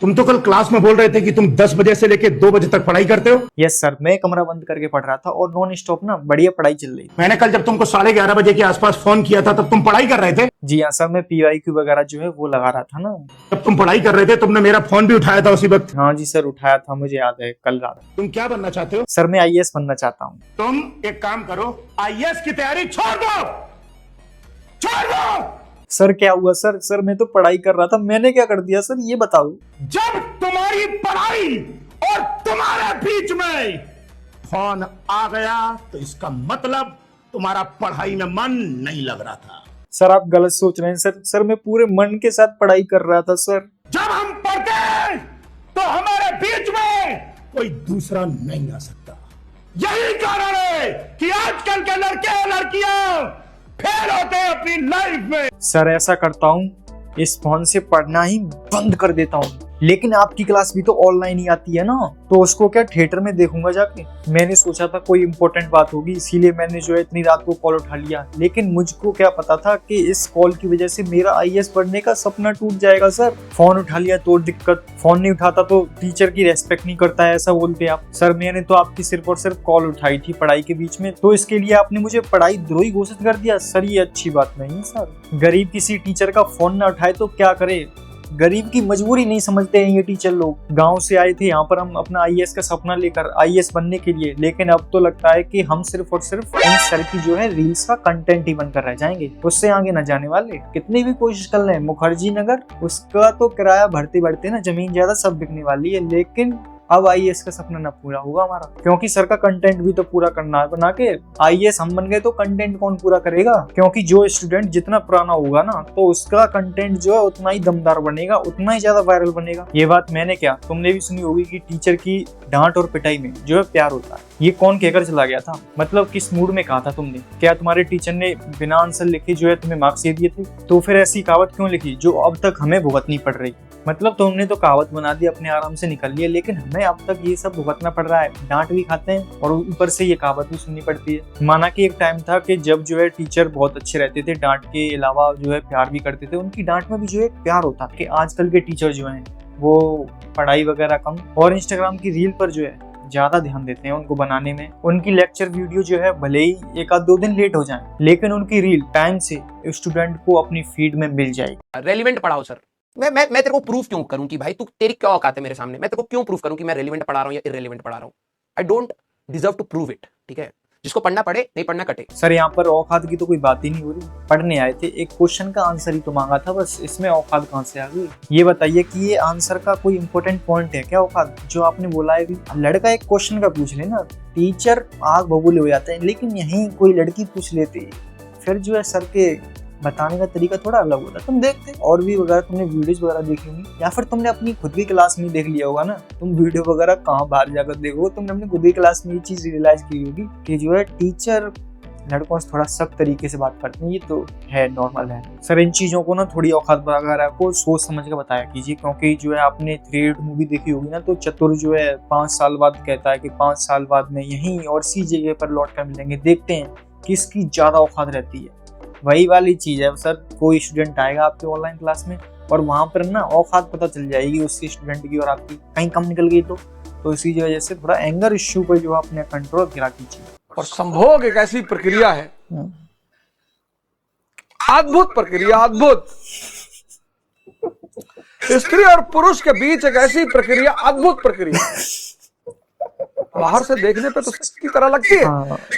तुम तो कल क्लास में बोल रहे थे कि तुम 10 बजे से लेके 2 बजे तक पढ़ाई करते हो। यस सर, मैं कमरा बंद करके पढ़ रहा था और नॉन स्टॉप ना बढ़िया पढ़ाई चल रही थी। मैंने कल जब तुमको 11:30 बजे के आसपास फोन किया था तब तुम पढ़ाई कर रहे थे। जी हाँ सर, मैं PYQ वगैरह जो है वो लगा रहा था ना। जब तुम पढ़ाई कर रहे थे तुमने मेरा फोन भी उठाया था उसी वक्त। हाँ जी सर, उठाया था, मुझे याद है कल रात। तुम क्या बनना चाहते हो? सर मैं IAS बनना चाहता हूँ। तुम एक काम करो, IAS की तैयारी छोड़ दो, छोड़ दो। सर क्या हुआ सर? सर मैं तो पढ़ाई कर रहा था, मैंने क्या कर दिया सर ये बताओ। जब तुम्हारी पढ़ाई और तुम्हारे बीच में फोन आ गया तो इसका मतलब तुम्हारा पढ़ाई में मन नहीं लग रहा था। सर आप गलत सोच रहे हैं सर। सर मैं पूरे मन के साथ पढ़ाई कर रहा था सर। जब हम पढ़ते तो हमारे बीच में कोई दूसरा नहीं आ सकता। यही कारण है कि आजकल के लड़के और लड़कियां फेल होते हैं अपनी लाइफ में। सर ऐसा करता हूँ, इस फोन से पढ़ना ही बंद कर देता हूँ। लेकिन आपकी क्लास भी तो ऑनलाइन ही आती है ना, तो उसको क्या थिएटर में देखूंगा जाके। मैंने सोचा था कोई इंपॉर्टेंट बात होगी, इसीलिए मैंने जो है इतनी रात को कॉल उठा लिया। लेकिन मुझको क्या पता था कि इस कॉल की वजह से मेरा IAS पढ़ने का सपना टूट जाएगा सर। फोन उठा लिया तो दिक्कत, फोन नहीं उठाता तो टीचर की रेस्पेक्ट नहीं करता है, ऐसा बोलते हैं आप। सर मैंने तो आपकी सिर्फ और सिर्फ कॉल उठाई थी पढ़ाई के बीच में, तो इसके लिए आपने मुझे पढ़ाई द्रोही घोषित कर दिया। सर ये अच्छी बात नहीं है सर। गरीब किसी टीचर का फोन ना उठाए तो क्या करे। गरीब की मजबूरी नहीं समझते हैं ये टीचर लोग। गांव से आए थे यहाँ पर हम अपना IAS का सपना लेकर, IAS बनने के लिए। लेकिन अब तो लगता है कि हम सिर्फ और सिर्फ इन सर की जो है रील्स का कंटेंट ही बनकर रह जाएंगे, उससे आगे न जाने वाले। कितनी भी कोशिश कर लें, मुखर्जी नगर उसका तो किराया बढ़ते बढ़ते ना जमीन ज्यादा सब बिकने वाली है। लेकिन अब IAS का सपना ना पूरा होगा हमारा, क्योंकि सर का कंटेंट भी तो पूरा करना है बना के। IAS हम बन गए तो कंटेंट कौन पूरा करेगा? क्योंकि जो स्टूडेंट जितना पुराना होगा ना तो उसका कंटेंट जो है उतना ही दमदार बनेगा, उतना ही ज्यादा वायरल बनेगा। ये बात मैंने क्या, तुमने भी सुनी होगी कि टीचर की डांट और पिटाई में जो है प्यार होता है। ये कौन कहकर चला गया था? मतलब किस मूड में कहा था तुमने? क्या तुम्हारे टीचर ने बिना आंसर लिखे जो है तुम्हें मार्क्स दे दिए थे? तो फिर ऐसी कहावत क्यों लिखी जो अब तक हमें भुगतनी पड़ रही? मतलब तुमने तो कहावत बना दी, अपने आराम से निकल लिया, लेकिन हमें अब तक ये सब भुगतना पड़ रहा है। डांट भी खाते हैं और ऊपर से ये कहावत भी सुननी पड़ती है। माना कि एक टाइम था कि जब जो है टीचर बहुत अच्छे रहते थे, डांट के अलावा जो है प्यार भी करते थे, उनकी डांट में भी जो है प्यार होता कि आजकल के टीचर जो हैं वो पढ़ाई वगैरह कम और इंस्टाग्राम की रील पर जो है ज्यादा ध्यान देते हैं उनको बनाने में। उनकी लेक्चर वीडियो जो है भले ही 1-2 दिन लेट हो जाए, लेकिन उनकी रील टाइम से स्टूडेंट को अपनी फीड में मिल जाएगी। रेलिवेंट पढ़ाओ सर। मैं तेरे को प्रूफ क्यों करूं कि भाई तू, तेरी क्या औकात है मेरे सामने? मैं तेरे को क्यों प्रूफ करूं कि मैं रेलिवेंट पढ़ा रहा हूं या इररेलेवेंट पढ़ा रहा हूं? I don't deserve to prove it, ठीक है? जिसको पढ़ना पढ़े, नहीं पढ़ना कटे। सर यहाँ पर औकात की तो कोई बात ही नहीं हो रही। पढ़ने आए थे, एक क्वेश्चन का आंसर ही तो मांगा था बस, इसमें औकात कहाँ से आ गई? ये बताइए कि ये आंसर का कोई इंपॉर्टेंट पॉइंट है क्या औकात जो आपने बोला है? भी लड़का एक क्वेश्चन का पूछ लेना, टीचर आग बबूले हो जाते हैं, लेकिन यहीं कोई लड़की पूछ लेती है, फिर जो है सर के बताने का तरीका थोड़ा अलग होता है। तुम देखते और भी वगैरह, तुमने वीडियोस वगैरह देखी होंगी या फिर तुमने अपनी खुद की क्लास में देख लिया होगा ना। तुम वीडियो वगैरह कहाँ बाहर जाकर देखो, तुमने अपनी खुद की क्लास में ये चीज रियलाइज की होगी कि जो है टीचर लड़कों से थोड़ा सख्त तरीके से बात करते हैं। ये तो है, नॉर्मल है सर। इन चीजों को ना थोड़ी औकात वगैरह को सोच समझ के बताया कीजिए, क्योंकि जो है आपने 3 इडियट मूवी देखी होगी ना, तो चतुर जो है 5 साल बाद कहता है कि 5 साल बाद में यहीं और इसी जगह पर लौट कर मिलेंगे, देखते हैं किसकी ज्यादा औकात रहती है। वही वाली चीज है सर। कोई स्टूडेंट आएगा आपके ऑनलाइन क्लास में और वहां पर ना औकात पता चल जाएगी उसकी स्टूडेंट की, और आपकी कहीं कम निकल गई तो इसी वजह से थोड़ा एंगर इश्यू पर जो अपने कंट्रोल गिरा कीजिए। और संभोग एक ऐसी प्रक्रिया है, अद्भुत प्रक्रिया, अद्भुत। स्त्री और पुरुष के बीच एक ऐसी प्रक्रिया, अद्भुत प्रक्रिया। बाहर से देखने पे तो की तरह लगती है,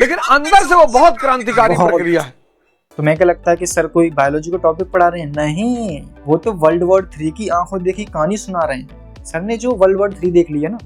लेकिन अंदर से वो बहुत क्रांतिकारी प्रक्रिया है। तो मैं क्या लगता है कि सर कोई बायोलॉजी का टॉपिक पढ़ा रहे हैं? नहीं, वो तो वर्ल्ड वॉर 3 की आंखों देखी कहानी सुना रहे हैं। सर ने जो वर्ल्ड वॉर 3 देख लिया ना,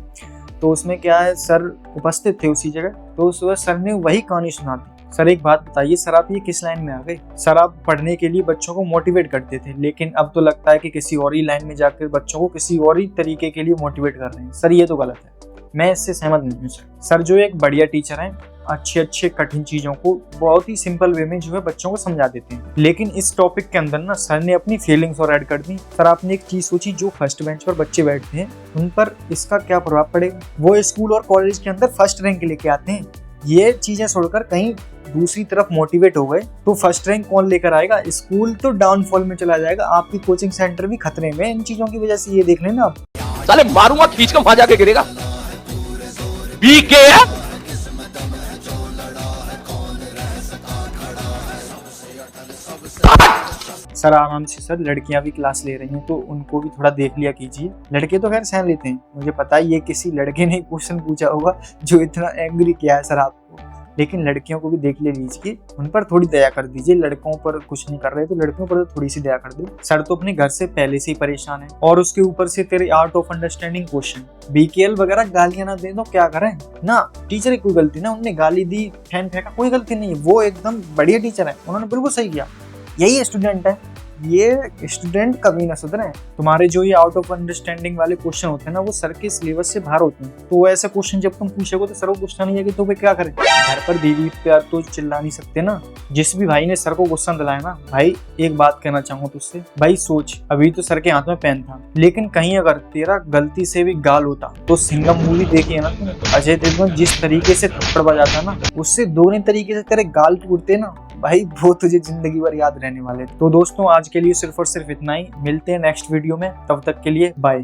तो उसमें क्या है, सर उपस्थित थे उसी जगह, तो उस वक्त सर ने वही कहानी सुना दी। सर एक बात बताइए, सर आप ये किस लाइन में आ गए? सर आप पढ़ने के लिए बच्चों को मोटिवेट करते थे, लेकिन अब तो लगता है कि किसी और ही लाइन में जाकर बच्चों को किसी और ही तरीके के लिए मोटिवेट कर रहे हैं। सर ये तो गलत है, मैं इससे सहमत नहीं हूँ सर। सर जो एक बढ़िया टीचर हैं, अच्छे कठिन चीजों को बहुत ही सिंपल वे में जो है बच्चों को समझा देते हैं। लेकिन इस टॉपिक के अंदर ना सर ने अपनी फीलिंग्स और ऐड कर दी। सर आपने एक चीज सोची, जो फर्स्ट बेंच पर बच्चे बैठते हैं उन पर इसका क्या प्रभाव पड़ेगा? वो स्कूल और कॉलेज के अंदर फर्स्ट रैंक लेके आते हैं। ये चीजें छोड़कर कहीं दूसरी तरफ मोटिवेट हो गए तो फर्स्ट रैंक कौन लेकर आएगा? स्कूल तो डाउनफॉल में चला जाएगा, आपकी कोचिंग सेंटर भी खतरे में। इन चीजों की वजह से ये देख लेना आप। साले मारूंगा खींच के वहां जाके गिरेगा। बीके सर आराम से सर, लड़कियां भी क्लास ले रही हैं तो उनको भी थोड़ा देख लिया कीजिए। लड़के तो खैर सहन लेते हैं, मुझे पता है ये किसी लड़के ने क्वेश्चन पूछा होगा जो इतना एंग्री किया है सर आपको, लेकिन लड़कियों को भी देख ले लीजिए, उन पर थोड़ी दया कर दीजिए। लड़कों पर कुछ नहीं कर रहे तो लड़कियों पर तो थोड़ी सी दया कर दो। सर तो अपने घर से पहले से ही परेशान है और उसके ऊपर से तेरे art of understanding question, BKL वगैरह गालियां ना दे दो, क्या करें ना। टीचर की कोई गलती ना, उनने गाली दी फैन फेंका, कोई गलती नहीं है, वो एकदम बढ़िया टीचर है, उन्होंने बिल्कुल सही किया। यही स्टूडेंट है, ये स्टूडेंट कभी ना सुधरे। तुम्हारे जो ये आउट ऑफ अंडरस्टैंडिंग वाले क्वेश्चन होते हैं ना, वो सर के सिलेबस से बाहर होते हैं, तो ऐसे क्वेश्चन जब तुम पूछोगे तो सर को गुस्सा नहीं है कि तो वे क्या करें। घर पर बीवी प्यार तो चिल्ला नहीं सकते ना। जिस भी भाई ने सर को गुस्सा दिलाया ना, भाई एक बात कहना चाहूँ तुझसे, भाई सोच, अभी तो सर के हाथ में पेन था, लेकिन कहीं अगर तेरा गलती से भी गाल होता तो सिंघम मूवी देखी है ना तुमने, अजय देवगन जिस तरीके से थप्पड़ बजाता ना, उससे दोनों तरीके से तेरे गाल टूटते ना भाई, वो तुझे जिंदगी भर याद रहने वाले। तो दोस्तों आज के लिए सिर्फ और सिर्फ इतना ही, मिलते हैं नेक्स्ट वीडियो में, तब तक के लिए बाय।